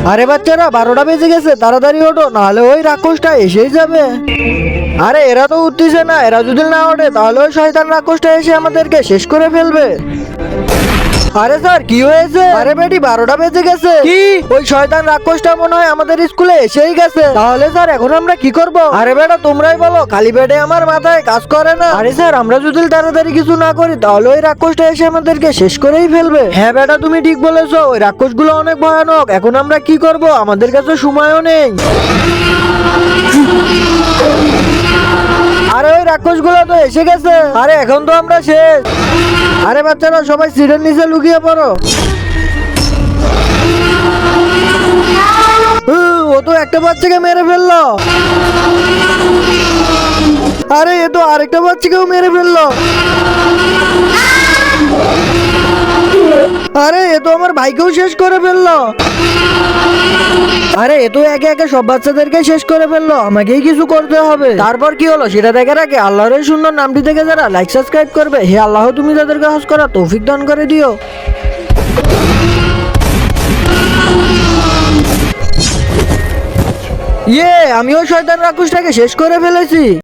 আরে বাচ্চারা 12টা বেজে গেছে, তাড়াতাড়ি ওঠো, নাহলে ওই রাক্ষসটা এসেই যাবে। আরে এরা তো উঠতেছে না, এরা যদি না ওঠে তাহলে ওই শয়তান রাক্ষসটা এসে আমাদেরকে শেষ করে ফেলবে। আরে স্যার কি হয়েছে? আরে বেটি 12টা বেজে গেছে। কি? ওই শয়তান রাক্ষসটা মনে হয় আমাদের স্কুলে এসেই গেছে। তাহলে স্যার এখন আমরা কি করব? আরে বেটা তোমরাই বলো, খালি পেটে আমার মাথায় কাজ করে না। আরে স্যার আমরা যদি তাড়াতাড়ি কিছু না করি তাহলে ওই রাক্ষসটা এসে আমাদেরকে শেষ করেই ফেলবে। হ্যাঁ বেটা তুমি ঠিক বলেছো, ওই রাক্ষসগুলো অনেক ভয়ানক। এখন আমরা কি করব? আমাদের কাছে সময়ও নেই। আরে ওই রাক্ষসগুলো তো এসে গেছে। আরে এখন তো আমরা শেষ। আরে বাচ্চারা সবাই সিটের নিচে লুকিয়ে পড়ো। ও তো একটা বাচ্চাকে মেরে ফেললো। আরে এ তো আরেকটা বাচ্চাকেও মেরে ফেললো। আরে এ তো আমার ভাইকেও শেষ করে ফেললো। আরে এ তো একে একে সব বাচ্চাদেরকে শেষ করে ফেললো, আমাকেই কিছু করতে হবে। তারপর কি হলো সেটা দেখার আগে আল্লাহর এই সুন্দর নামটি থেকে যারা লাইক সাবস্ক্রাইব করবে, হে আল্লাহ তুমি তাদেরকে হজ করা তৌফিক দান করে দিও। আমিও শয়তান রাক্ষসটাকে শেষ করে ফেলেছি।